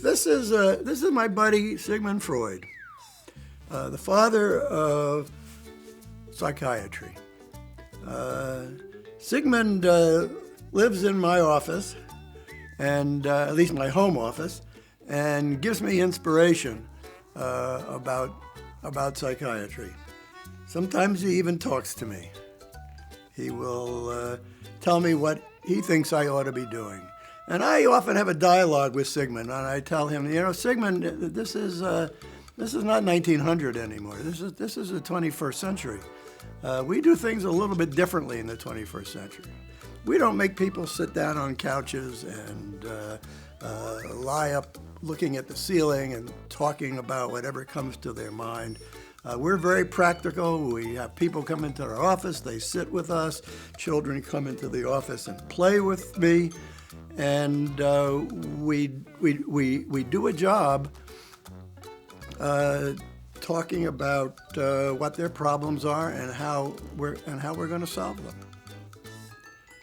This is my buddy Sigmund Freud, the father of psychiatry. Sigmund lives in my office, and at least my home office, and gives me inspiration about psychiatry. Sometimes he even talks to me. He will tell me what he thinks I ought to be doing. And I often have a dialogue with Sigmund, and I tell him, Sigmund, this is not 1900 anymore. This is the 21st century. We do things a little bit differently in the 21st century. We don't make people sit down on couches and lie up looking at the ceiling and talking about whatever comes to their mind. We're very practical. We have people come into our office, they sit with us. Children come into the office and play with me. And we do a job talking about what their problems are and how we're going to solve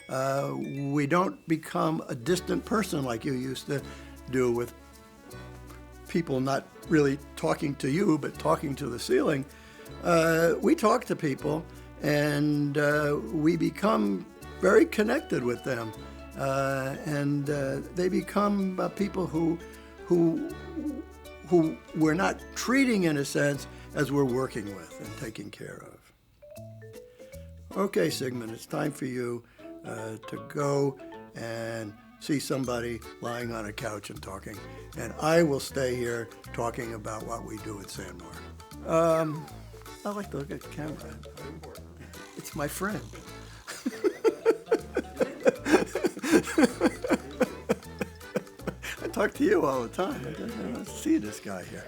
them. We don't become a distant person like you used to do with people not really talking to you but talking to the ceiling. We talk to people and we become very connected with them. And they become people who we're not treating, in a sense, as we're working with and taking care of. Okay, Sigmund, it's time for you to go and see somebody lying on a couch and talking. And I will stay here talking about what we do at Sandmar. I like to look at the camera. It's my friend. I talk to you all the time. Let's see this guy here.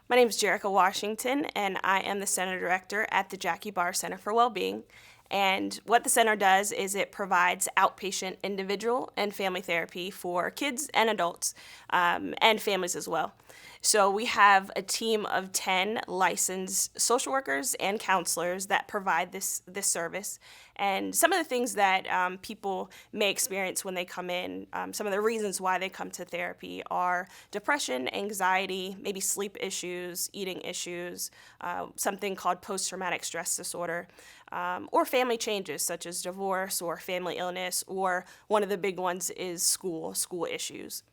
My name is Jerica Washington, and I am the Center Director at the Jackie Barr Center for Wellbeing. And what the center does is it provides outpatient individual and family therapy for kids and adults, and families as well. So we have a team of 10 licensed social workers and counselors that provide this service. And some of the things that people may experience when they come in, some of the reasons why they come to therapy are depression, anxiety, maybe sleep issues, eating issues, something called post-traumatic stress disorder, or family changes such as divorce or family illness, or one of the big ones is school issues.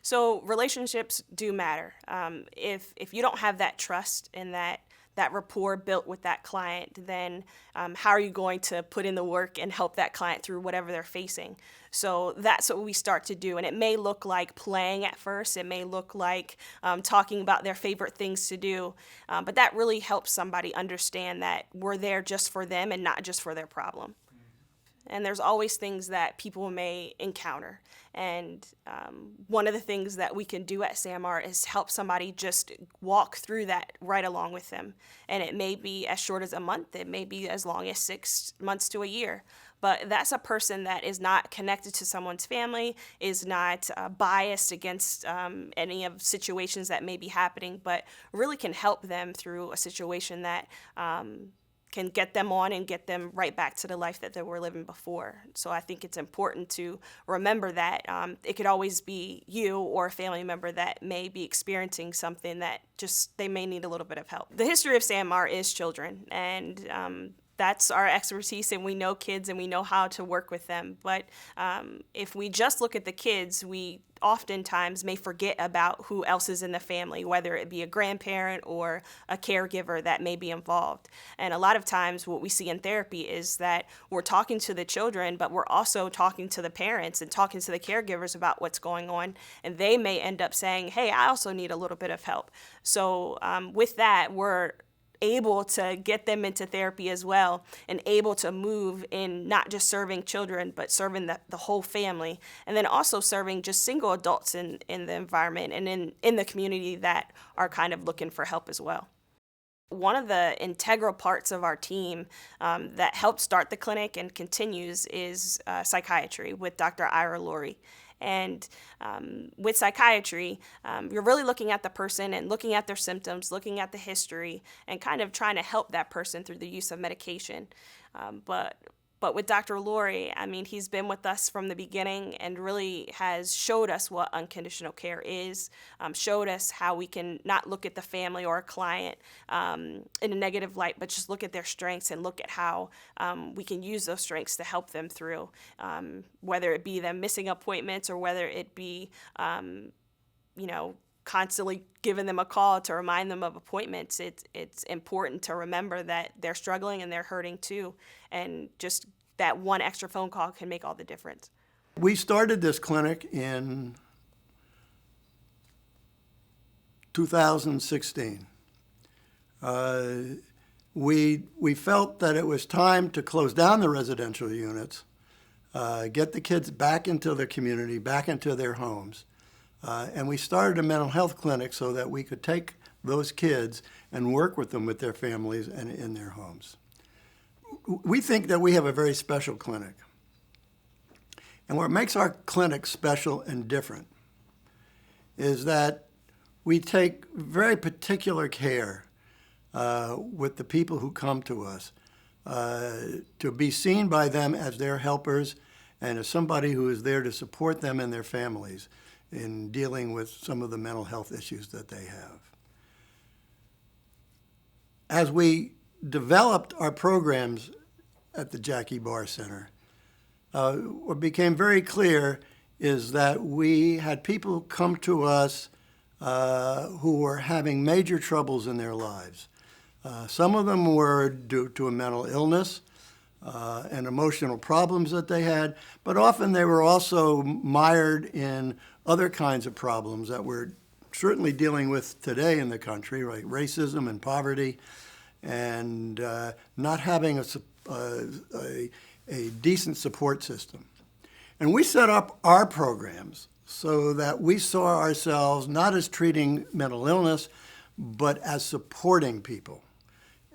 So relationships do matter. If you don't have that trust and that rapport built with that client, then how are you going to put in the work and help that client through whatever they're facing? So that's what we start to do. And it may look like playing at first. It may look like talking about their favorite things to do. But that really helps somebody understand that we're there just for them and not just for their problem. And there's always things that people may encounter. And one of the things that we can do at Sandmar is help somebody just walk through that right along with them. And it may be as short as a month. It may be as long as 6 months to a year. But that's a person that is not connected to someone's family, is not biased against any of situations that may be happening, but really can help them through a situation that can get them on and get them right back to the life that they were living before. So I think it's important to remember that it could always be you or a family member that may be experiencing something that just they may need a little bit of help. The history of Sandmar is children, and that's our expertise, and we know kids and we know how to work with them. But if we just look at the kids, we oftentimes may forget about who else is in the family, whether it be a grandparent or a caregiver that may be involved. And a lot of times what we see in therapy is that we're talking to the children, but we're also talking to the parents and talking to the caregivers about what's going on. And they may end up saying, hey, I also need a little bit of help. So with that, we're able to get them into therapy as well and able to move in not just serving children, but serving the whole family, and then also serving just single adults in the environment and in the community that are kind of looking for help as well. One of the integral parts of our team that helped start the clinic and continues is psychiatry with Dr. Ira Laurie. And with psychiatry, you're really looking at the person and looking at their symptoms, looking at the history, and kind of trying to help that person through the use of medication. But But with Dr. Laurie, I mean, he's been with us from the beginning and really has showed us what unconditional care is, showed us how we can not look at the family or a client in a negative light, but just look at their strengths and look at how we can use those strengths to help them through, whether it be them missing appointments or whether it be, constantly giving them a call to remind them of appointments. It's important to remember that they're struggling and they're hurting too, and just that one extra phone call can make all the difference. We started this clinic in 2016. We felt that it was time to close down the residential units, get the kids back into the community, back into their homes. And we started a mental health clinic so that we could take those kids and work with them with their families and in their homes. We think that we have a very special clinic. And what makes our clinic special and different is that we take very particular care with the people who come to us, to be seen by them as their helpers and as somebody who is there to support them and their families in dealing with some of the mental health issues that they have. As we developed our programs at the Jackie Barr Center, what became very clear is that we had people come to us who were having major troubles in their lives. Some of them were due to a mental illness and emotional problems that they had, but often they were also mired in other kinds of problems that we're certainly dealing with today in the country, like racism and poverty, and not having a decent support system. And we set up our programs so that we saw ourselves not as treating mental illness, but as supporting people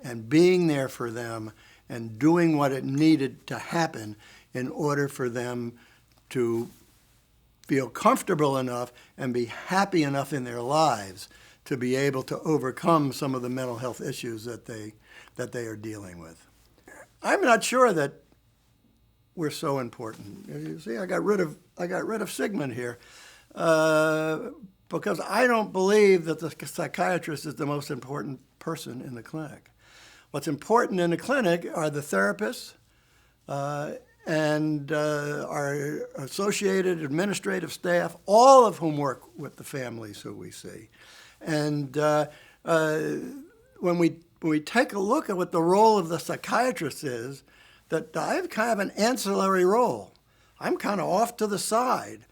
and being there for them and doing what it needed to happen in order for them to feel comfortable enough and be happy enough in their lives to be able to overcome some of the mental health issues that they are dealing with. I'm not sure that we're so important. You see, I got rid of Sigmund here because I don't believe that the psychiatrist is the most important person in the clinic. What's important in the clinic are the therapists and our associated administrative staff, all of whom work with the families who we see. And when we take a look at what the role of the psychiatrist is, that I have kind of an ancillary role. I'm kind of off to the side.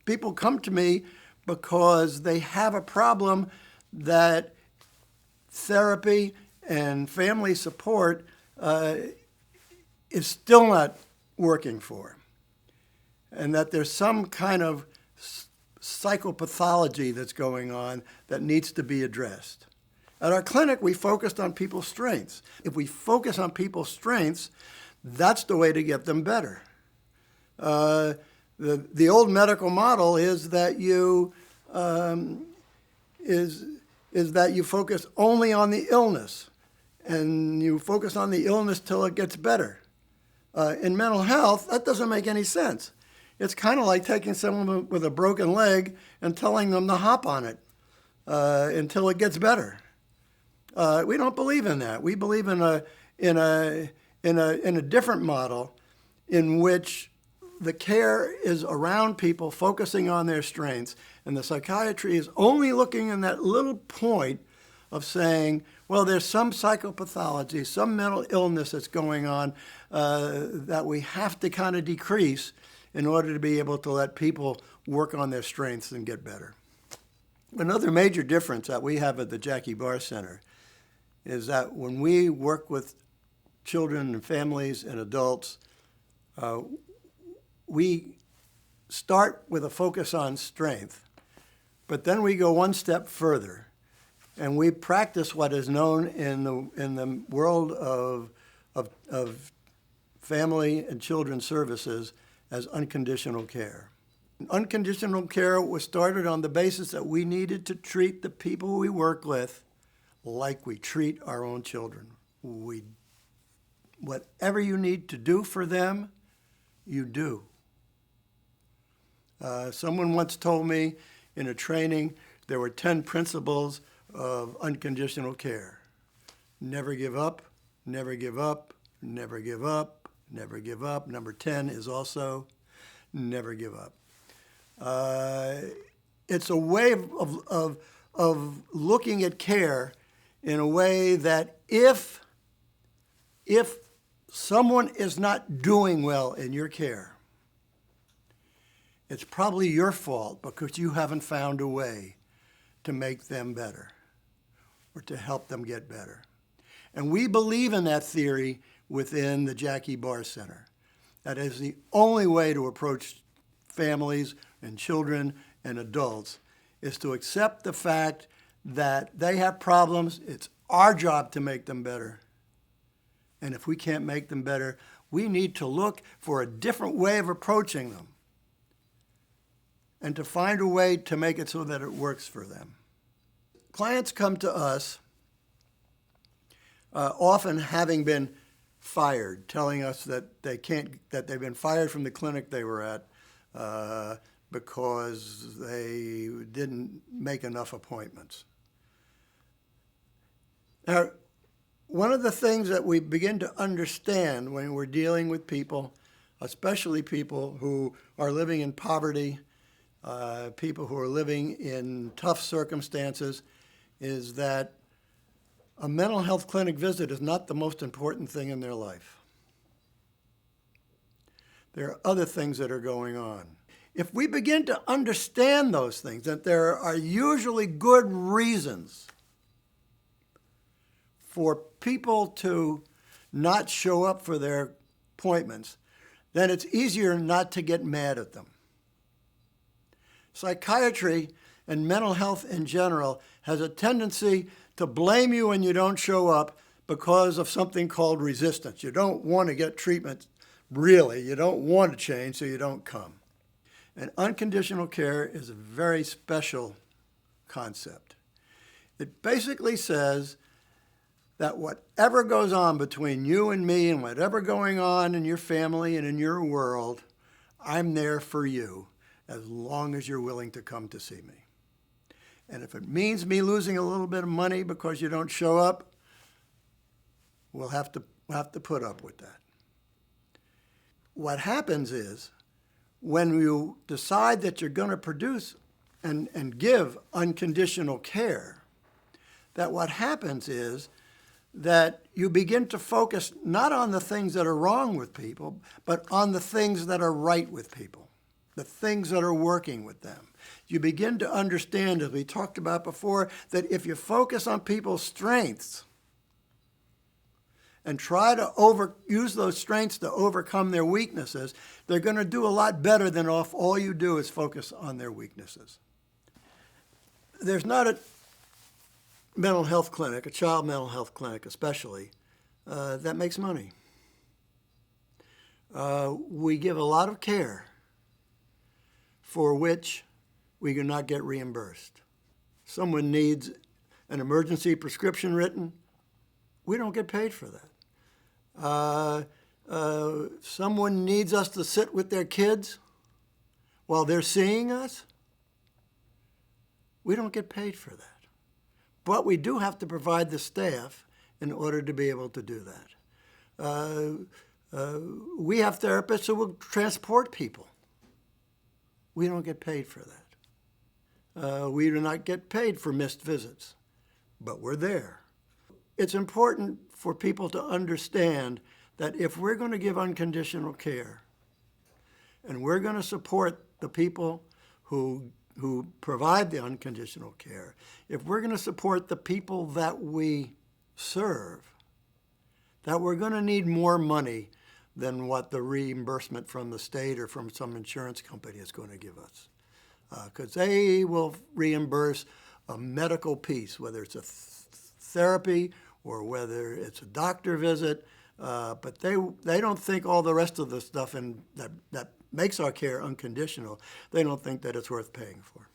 People come to me because they have a problem that therapy and family support is still not working for, and that there's some kind of psychopathology that's going on that needs to be addressed. At our clinic, we focused on people's strengths. If we focus on people's strengths, that's the way to get them better. The old medical model is that you focus only on the illness, and you focus on the illness till it gets better. In mental health, that doesn't make any sense. It's kind of like taking someone with a broken leg and telling them to hop on it until it gets better. We don't believe in that. We believe in a different model in which the care is around people, focusing on their strengths, and the psychiatry is only looking in that little point of saying, well, there's some psychopathology, some mental illness that's going on that we have to kind of decrease in order to be able to let people work on their strengths and get better. Another major difference that we have at the Jackie Barr Center is that when we work with children and families and adults, we start with a focus on strength, but then we go one step further, and we practice what is known in the world of family and children's services as unconditional care. Unconditional care was started on the basis that we needed to treat the people we work with like we treat our own children. We whatever you need to do for them, you do. Someone once told me in a training there were 10 principles of unconditional care. Never give up, never give up, never give up, never give up. Number 10 is also never give up. It's a way of looking at care in a way that if someone is not doing well in your care, it's probably your fault because you haven't found a way to make them better or to help them get better. And we believe in that theory within the Jackie Barr Center. That is the only way to approach families and children and adults, is to accept the fact that they have problems. It's our job to make them better. And if we can't make them better, we need to look for a different way of approaching them and to find a way to make it so that it works for them. Clients come to us often having been fired, telling us that they've been fired from the clinic they were at because they didn't make enough appointments. Now, one of the things that we begin to understand when we're dealing with people, especially people who are living in poverty, people who are living in tough circumstances, is that a mental health clinic visit is not the most important thing in their life. There are other things that are going on. If we begin to understand those things, that there are usually good reasons for people to not show up for their appointments, then it's easier not to get mad at them. Psychiatry and mental health in general has a tendency to blame you when you don't show up because of something called resistance. You don't want to get treatment, really. You don't want to change, so you don't come. And unconditional care is a very special concept. It basically says that whatever goes on between you and me and whatever going on in your family and in your world, I'm there for you as long as you're willing to come to see me. And if it means me losing a little bit of money because you don't show up, we'll have to put up with that. What happens is, when you decide that you're going to produce and give unconditional care, that what happens is that you begin to focus not on the things that are wrong with people, but on the things that are right with people, the things that are working with them. You begin to understand, as we talked about before, that if you focus on people's strengths and try to use those strengths to overcome their weaknesses, they're going to do a lot better than if all you do is focus on their weaknesses. There's not a mental health clinic, a child mental health clinic especially, that makes money. We give a lot of care for which we do not get reimbursed. Someone needs an emergency prescription written, we don't get paid for that. Someone needs us to sit with their kids while they're seeing us, we don't get paid for that. But we do have to provide the staff in order to be able to do that. We have therapists who will transport people. We don't get paid for that. We do not get paid for missed visits, but we're there. It's important for people to understand that if we're going to give unconditional care and we're going to support the people who provide the unconditional care, if we're going to support the people that we serve, that we're going to need more money than what the reimbursement from the state or from some insurance company is going to give us. Because they will reimburse a medical piece, whether it's a therapy or whether it's a doctor visit, but they don't think all the rest of the stuff that makes our care unconditional, they don't think that it's worth paying for.